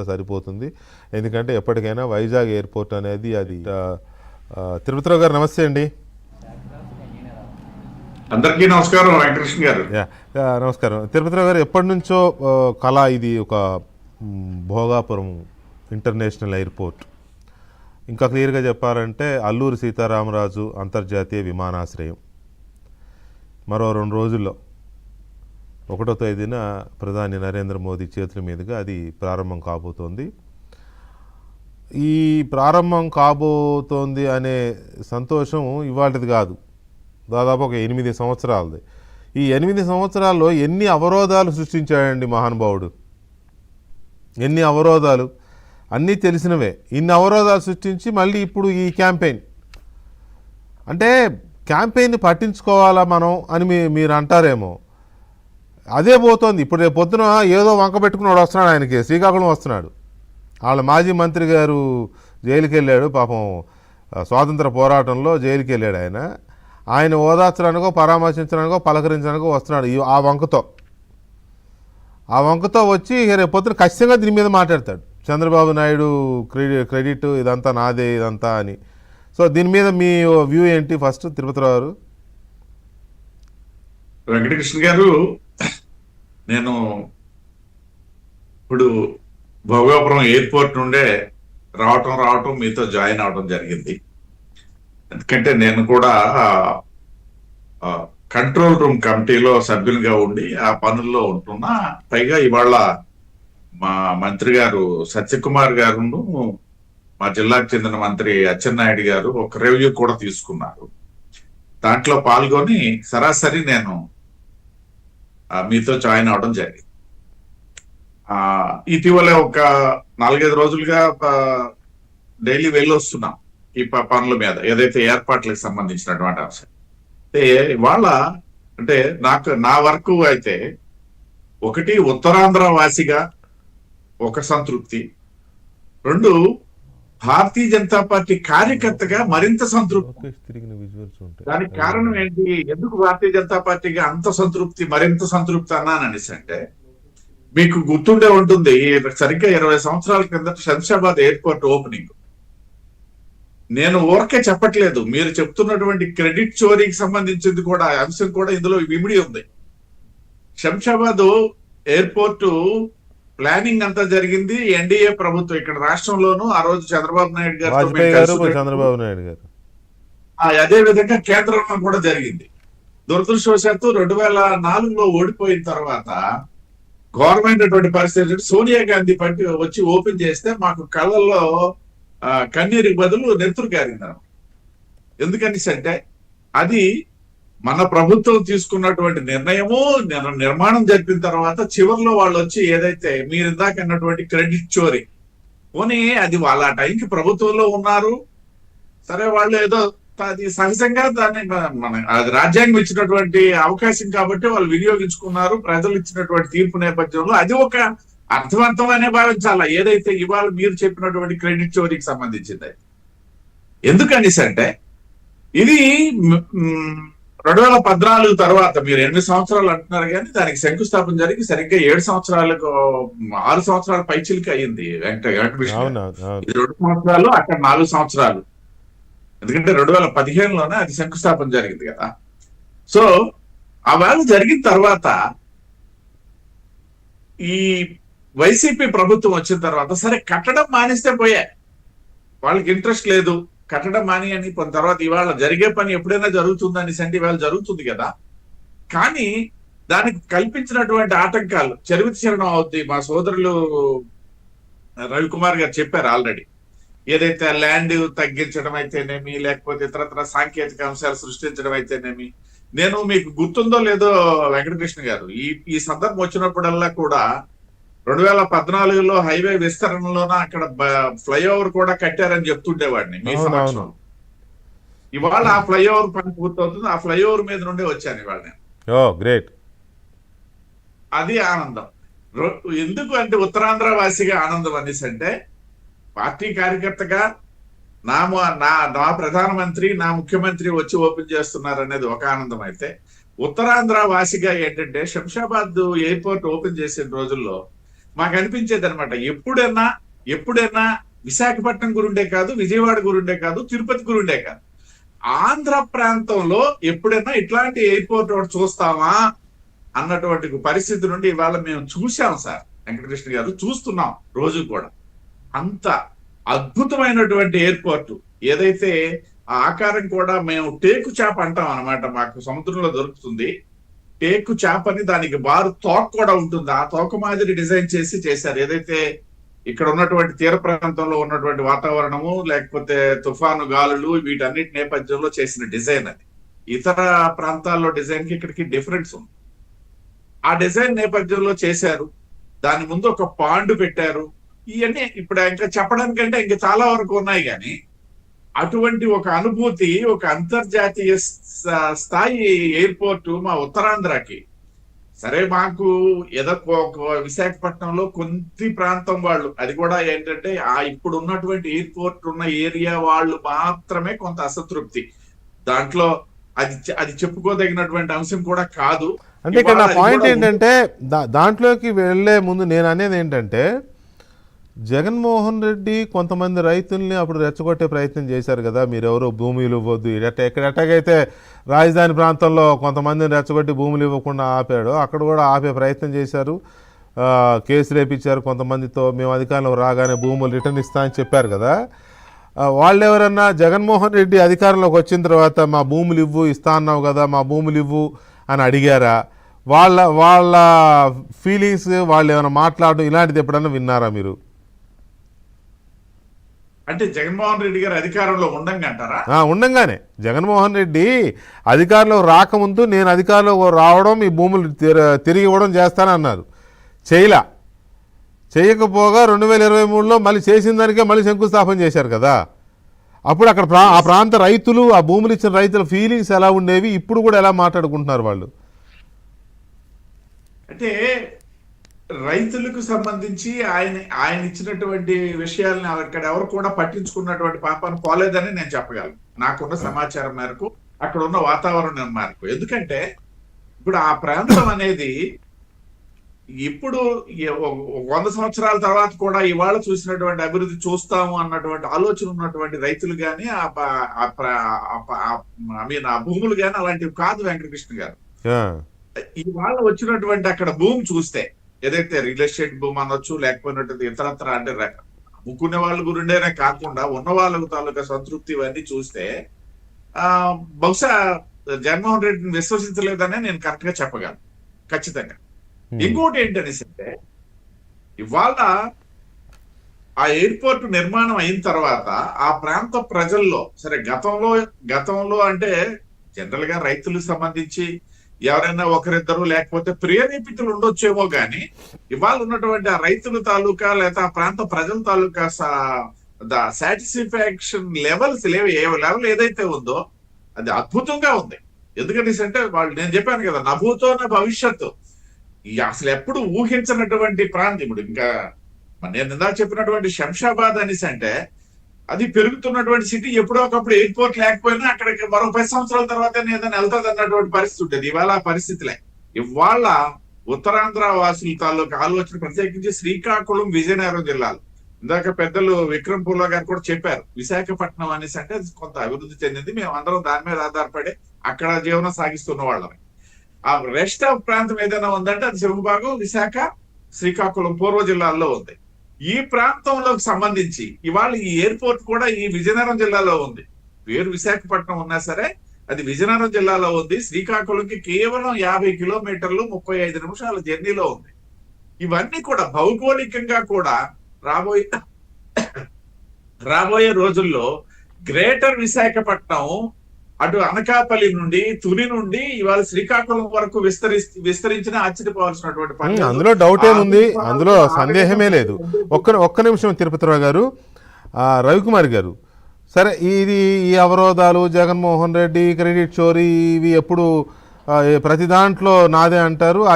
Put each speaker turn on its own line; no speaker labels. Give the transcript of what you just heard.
సరిపోతుంది. ఎందుకంటే ఎప్పటికైనా వైజాగ్ ఎయిర్పోర్ట్ అనేది అది తిరుపతిరావు గారు నమస్తే అండి.
అందరికీ నమస్కారం వెంకటకృష్ణ గారు.
నమస్కారం తిరుపతిరావు గారు. ఎప్పటి నుంచో కళ ఇది ఒక భోగాపురం ఇంటర్నేషనల్ ఎయిర్పోర్ట్, ఇంకా క్లియర్గా చెప్పాలంటే అల్లూరి సీతారామరాజు అంతర్జాతీయ విమానాశ్రయం మరో 2 రోజుల్లో 1వ తేదీన ప్రధాని నరేంద్ర మోదీ చేతుల మీదుగా అది ప్రారంభం కాబోతోంది. ఈ ప్రారంభం కాబోతోంది అనే సంతోషం ఇవాళది కాదు, దాదాపు ఒక 8 సంవత్సరాలది. ఈ 8 సంవత్సరాల్లో ఎన్ని అవరోధాలు సృష్టించాడండి మహానుభావుడు, ఎన్ని అవరోధాలు, అన్నీ తెలిసినవే. ఇన్ని అవరోధాలు సృష్టించి మళ్ళీ ఇప్పుడు ఈ క్యాంపెయిన్ అంటే క్యాంపెయిన్ని పట్టించుకోవాలా మనం అని మీరు అంటారేమో, అదే పోతోంది. ఇప్పుడు రేపు పొద్దున ఏదో వంక పెట్టుకున్నాడు వస్తున్నాడు, ఆయనకి శ్రీకాకుళం వస్తున్నాడు. వాళ్ళ మాజీ మంత్రి గారు జైలుకి వెళ్ళాడు పాపం, స్వాతంత్ర పోరాటంలో జైలుకి వెళ్ళాడు ఆయన. ఆయన ఓదార్చడానికో పరామర్శించడానికో పలకరించడానికో వస్తున్నాడు ఆ వంకతో వచ్చి రేపు పొద్దున ఖచ్చితంగా దీని మీద మాట్లాడతాడు. చంద్రబాబు నాయుడు క్రెడిట్ ఇదంతా నాదే ఇదంతా అని. సో దీని మీద మీ వ్యూ ఏంటి ఫస్ట్ తిరుపతిరావు గారు?
వెంకటకృష్ణ గారు, నేను ఇప్పుడు భోగాపురం ఎయిర్పోర్ట్ నుండే రావటం మీతో జాయిన్ అవడం జరిగింది. ఎందుకంటే నేను కూడా కంట్రోల్ రూమ్ కమిటీలో సభ్యునిగా ఉండి ఆ పనుల్లో ఉంటున్నా. పైగా ఇవాళ మా మంత్రి గారు సత్యకుమార్ గారును మా జిల్లాకు చెందిన మంత్రి అచ్చెన్నాయుడు గారు ఒక రివ్యూ కూడా తీసుకున్నారు. దాంట్లో పాల్గొని సరాసరి నేను మీతో జాయిన్ అవడం జరిగింది. ఇటీవల ఒక 4-5 రోజులుగా డైలీ వెళ్ళొస్తున్నాం ఈ పనుల మీద, ఏదైతే ఏర్పాట్లకు సంబంధించినటువంటి అంశం. అంటే ఇవాళ అంటే నా వరకు అయితే ఒకటి ఉత్తరాంధ్ర వాసిగా ఒక సంతృప్తి, 2 భారతీయ జనతా పార్టీ కార్యకర్తగా మరింత సంతృప్తి. దానికి కారణం ఏంటి, ఎందుకు భారతీయ జనతా పార్టీగా అంత సంతృప్తి, మరింత సంతృప్తి అన్నాననేసి అంటే, మీకు గుర్తుండే ఉంటుంది సరిగ్గా 20 సంవత్సరాల కిందట శంషాబాద్ ఎయిర్పోర్ట్ ఓపెనింగ్. నేను ఊరకే చెప్పట్లేదు, మీరు చెప్తున్నటువంటి క్రెడిట్ చోరీకి సంబంధించింది కూడా అంశం కూడా ఇందులో విమిడి ఉంది. శంషాబాద్ ఎయిర్పోర్టు ప్లానింగ్ అంతా జరిగింది ఎన్డీఏ ప్రభుత్వం, ఇక్కడ రాష్ట్రంలోనూ ఆ రోజు చంద్రబాబు నాయుడు గారు, అదే విధంగా కేంద్రంలో కూడా జరిగింది. దురదృష్టవశాత్తు 2004లో ఓడిపోయిన తర్వాత గవర్నమెంట్ అటువంటి పరిస్థితి, సోనియా గాంధీ వచ్చి ఓపెన్ చేస్తే మాకు కళ్ళల్లో కన్నీరికి బదులు నెత్తురు కారిందన్నమాట. ఎందుకని అంటే అది మన ప్రభుత్వం తీసుకున్నటువంటి నిర్ణయము, నిర్మాణం జరిపిన తర్వాత చివరిలో వాళ్ళు వచ్చి ఏదైతే మీరు ఇందాక అన్నటువంటి క్రెడిట్ చోరీ పోనీ, అది వాళ్ళ టైంకి ప్రభుత్వంలో ఉన్నారు సరే, వాళ్ళు ఏదో అది సహజంగా దాన్ని అది రాజ్యాంగం ఇచ్చినటువంటి అవకాశం కాబట్టి వాళ్ళు వినియోగించుకున్నారు. ప్రజలు ఇచ్చినటువంటి తీర్పు నేపథ్యంలో అది ఒక అర్థవంతమనే భావించాలా, ఏదైతే ఇవాళ మీరు చెప్పినటువంటి క్రెడిట్ చోరీకి సంబంధించింది. ఎందుకనేసి అంటే ఇది 2014 తర్వాత, మీరు 8 సంవత్సరాలు అంటున్నారు కానీ దానికి శంకుస్థాపన జరిగి సరిగ్గా 6 సంవత్సరాల పైచిలికి అయ్యింది. వెంకటకృష్ణ ఇది 2 సంవత్సరాలు, అక్కడ 4 సంవత్సరాలు. ఎందుకంటే 2015లోనే అది శంకుస్థాపన జరిగింది కదా. సో ఆ వేళ జరిగిన తర్వాత ఈ వైసీపీ ప్రభుత్వం వచ్చిన తర్వాత సరే కట్టడం మానేస్తే పోయా, వాళ్ళకి ఇంట్రెస్ట్ లేదు, కట్టడం మాని అని కొంత తర్వాత ఇవాళ జరిగే పని ఎప్పుడైనా జరుగుతుందని అంటే ఇవాళ జరుగుతుంది కదా. కానీ దానికి కల్పించినటువంటి ఆటంకాలు చరివితీరణం అవుద్ది. మా సోదరులు రవికుమార్ గారు చెప్పారు ఆల్రెడీ, ఏదైతే ల్యాండ్ తగ్గించడం అయితేనేమి, లేకపోతే ఇతరత్ర సాంకేతిక అంశాలు సృష్టించడం అయితేనేమి. నేను మీకు గుర్తుందో లేదో వెంకటకృష్ణ గారు, ఈ సందర్భం వచ్చినప్పుడల్లా కూడా 2014లో హైవే విస్తరణలోన అక్కడ ఫ్లైఓవర్ కూడా కట్టారని చెప్తుండేవాడిని మీ సమక్షంలో. ఇవాళ ఆ ఫ్లైఓవర్ పని పూర్తవుతుంది, ఆ ఫ్లైఓవర్ మీద నుండే వచ్చాను ఇవాళ నేను.
గ్రేట్,
అది ఆనందం. ఎందుకు అంటే ఉత్తరాంధ్ర వాసిగా ఆనందం అనేసి అంటే, పార్టీ కార్యకర్తగా నా ప్రధానమంత్రి, నా ముఖ్యమంత్రి వచ్చి ఓపెన్ చేస్తున్నారు అనేది ఒక ఆనందం అయితే, ఉత్తరాంధ్ర వాసిగా ఏంటంటే శంషాబాద్ ఎయిర్పోర్ట్ ఓపెన్ చేసిన రోజుల్లో మాకు అనిపించేది అనమాట. ఎప్పుడైనా విశాఖపట్నం గురుండే కాదు, విజయవాడ గురుండే కాదు, తిరుపతి గురుండే కాదు, ఆంధ్ర ప్రాంతంలో ఎప్పుడైనా ఇట్లాంటి ఎయిర్పోర్ట్ ఒకటి చూస్తామా అన్నటువంటి పరిస్థితి నుండి ఇవాళ మేము చూసాం సార్ వెంకటకృష్ణ గారు, చూస్తున్నాం రోజు కూడా. అంత అద్భుతమైనటువంటి ఎయిర్పోర్ట్. ఏదైతే ఆ ఆకారం కూడా మేము టేకు చేప అంటాం అనమాట, మాకు సముద్రంలో దొరుకుతుంది టేకు చేపని, దానికి బారు తోక కూడా ఉంటుంది, ఆ తోక మాదిరి డిజైన్ చేశారు. ఏదైతే ఇక్కడ ఉన్నటువంటి తీర ప్రాంతంలో ఉన్నటువంటి వాతావరణము, లేకపోతే తుఫాను గాలులు, వీటన్నిటి నేపథ్యంలో చేసిన డిజైన్ అది. ఇతర ప్రాంతాల్లో డిజైన్ కి ఇక్కడికి డిఫరెన్స్ ఉంది. ఆ డిజైన్ నేపథ్యంలో చేశారు. దాని ముందు ఒక పాండు పెట్టారు. ఇవన్నీ ఇప్పుడు ఇంకా చెప్పడానికంటే ఇంకా చాలా వరకు ఉన్నాయి. కానీ అటువంటి ఒక అనుభూతి, ఒక అంతర్జాతీయ స్థాయి ఎయిర్పోర్ట్ మా ఉత్తరాంధ్రకి. సరే, మాకు ఏదో విశాఖపట్నంలో కొంత ప్రాంతం వాళ్ళు, అది కూడా ఏంటంటే ఇప్పుడు ఉన్నటువంటి ఎయిర్పోర్ట్ ఉన్న ఏరియా వాళ్ళు మాత్రమే కొంత అసంతృప్తి. దాంట్లో అది చెప్పుకోదగినటువంటి అంశం కూడా కాదు.
అంటే ఇక్కడ నా పాయింట్ ఏంటంటే, దాంట్లోకి వెళ్లే ముందు నేను అనేది ఏంటంటే, జగన్మోహన్ రెడ్డి కొంతమంది రైతుల్ని అప్పుడు రెచ్చగొట్టే ప్రయత్నం చేశారు కదా, మీరెవరో భూములు ఇవ్వద్దు, ఎట్టగైతే రాజధాని ప్రాంతంలో కొంతమందిని రెచ్చగొట్టి భూములు ఇవ్వకుండా ఆపాడు, అక్కడ కూడా ఆపే ప్రయత్నం చేశారు. కేసు రేపించారు కొంతమందితో, మేము అధికారంలో రాగానే భూములు రిటర్న్ ఇస్తా అని చెప్పారు కదా. వాళ్ళు ఎవరన్నా జగన్మోహన్ రెడ్డి అధికారంలోకి వచ్చిన తర్వాత మా భూములు ఇవ్వు, ఇస్తా అన్నావు కదా, మా భూములు ఇవ్వు అని అడిగారా? వాళ్ళ ఫీలింగ్స్, వాళ్ళు ఏమైనా మాట్లాడడం ఇలాంటిది ఎప్పుడన్నా విన్నారా మీరు?
అంటే జగన్మోహన్ రెడ్డి గారు అధికారంలో ఉండంగాంటారా?
ఉండంగానే జగన్మోహన్ రెడ్డి అధికారంలో రాకముందు నేను అధికారంలో రావడం, ఈ భూములు తిరిగి ఇవ్వడం చేస్తానన్నారు. చేయకపోగా 2023లో మళ్ళీ చేసిన దానికే మళ్ళీ శంకుస్థాపన చేశారు కదా. అప్పుడు అక్కడ ఆ ప్రాంత రైతులు, ఆ భూములు ఇచ్చిన రైతుల ఫీలింగ్స్ ఎలా ఉండేవి, ఇప్పుడు కూడా ఎలా మాట్లాడుకుంటున్నారు వాళ్ళు?
అంటే రైతులకు సంబంధించి ఆయన ఇచ్చినటువంటి విషయాలను అక్కడ ఎవరు కూడా పట్టించుకున్నటువంటి పాపాన్ని పోలేదని నేను చెప్పగలను, నాకున్న సమాచారం మేరకు, అక్కడ ఉన్న వాతావరణం మేరకు. ఎందుకంటే ఇప్పుడు ఆ ప్రాంతం అనేది ఇప్పుడు 100 సంవత్సరాల తర్వాత కూడా ఇవాళ చూసినటువంటి అభివృద్ధి చూస్తాము అన్నటువంటి ఆలోచన ఉన్నటువంటి రైతులు కానీ, ఆ భూములు కానీ అలాంటివి కాదు వెంకటకృష్ణ గారు. ఇవాళ వచ్చినటువంటి అక్కడ భూమి చూస్తే, ఏదైతే రియల్ ఎస్టేట్ భూమి అనొచ్చు, లేకపోయినట్టు ఇతరత్ర, అంటే అమ్ముకునే వాళ్ళ గురిండేనే కాకుండా ఉన్న వాళ్ళ తాలూకా సంతృప్తి ఇవన్నీ చూస్తే బహుశా జగన్మోహన్ రెడ్డిని విశ్వసించలేదనే నేను కరెక్ట్ గా చెప్పగలను ఖచ్చితంగా. ఇంకోటి ఏంటనేసి అంటే, ఇవాళ ఆ ఎయిర్పోర్ట్ నిర్మాణం అయిన తర్వాత ఆ ప్రాంత ప్రజల్లో, సరే గతంలో అంటే జనరల్ గా రైతులకు సంబంధించి ఎవరైనా ఒకరిద్దరు లేకపోతే ప్రేరేపితులు ఉండొచ్చేమో గాని, ఇవాళ ఉన్నటువంటి ఆ రైతుల తాలూకా లేదా ఆ ప్రాంత ప్రజల తాలూకా సాటిస్ఫాక్షన్ లెవెల్స్ లెవెల్ ఏదైతే ఉందో అది అద్భుతంగా ఉంది. ఎందుకంటే వాళ్ళు, నేను చెప్పాను కదా, నభూతో నా భవిష్యత్తు, అసలు ఎప్పుడు ఊహించినటువంటి ప్రాంతం. ఇప్పుడు ఇంకా నేను ఇందాక చెప్పినటువంటి శంషాబాద్ అనేసి అంటే, అది పెరుగుతున్నటువంటి సిటీ, ఎప్పుడో ఒకప్పుడు ఎయిర్పోర్ట్ లేకపోయినా అక్కడికి మరో 10 సంవత్సరాల తర్వాత ఏదైనా వెళ్తుంది అన్నటువంటి పరిస్థితి ఉంటుంది. ఇవాళ ఆ పరిస్థితిలే. ఇవాళ ఉత్తరాంధ్ర వాసుల తాలూకా ఆలోచన, ప్రత్యేకించి శ్రీకాకుళం, విజయనగరం జిల్లాలు, ఇందాక పెద్దలు విక్రమ్ పూలా గారు కూడా చెప్పారు, విశాఖపట్నం అనేసి అంటే అది కొంత అభివృద్ధి చెందింది, మేము అందరం దాని మీద ఆధారపడి అక్కడ జీవనం సాగిస్తున్న వాళ్ళని. ఆ రెస్ట్ ఆఫ్ ప్రాంతం ఏదైనా ఉందంటే అది సింహభాగం, విశాఖ, శ్రీకాకుళం పూర్వ జిల్లాల్లో ఉంది. ఈ ప్రాంతంలోకి సంబంధించి ఇవాళ ఈ ఎయిర్పోర్ట్ కూడా ఈ విజయనగరం జిల్లాలో ఉంది. పేరు విశాఖపట్నం ఉన్నా సరే అది విజయనగరం జిల్లాలో ఉంది. శ్రీకాకుళంకి కేవలం 50 కిలోమీటర్లు 35 నిమిషాల జర్నీలో ఉంది. ఇవన్నీ కూడా భౌగోళికంగా కూడా రాబోయే రోజుల్లో గ్రేటర్ విశాఖపట్నం అటు అనకాపల్లి నుండి, తుని నుండి ఇవాళ శ్రీకాకుళం వరకు విస్తరించిన ఆశ్చర్యపోవాల్సినటువంటి పని,
అందులో డౌట్ ఏముంది, అందులో సందేహమే లేదు. ఒక్క నిమిషం తిరుపతిరావు గారు, రవికుమార్ గారు, సరే ఈ అవరోధాలు, జగన్మోహన్ రెడ్డి క్రెడిట్ చోరీ, ఇవి ఎప్పుడు ప్రతి దాంట్లో నాదే అంటారు.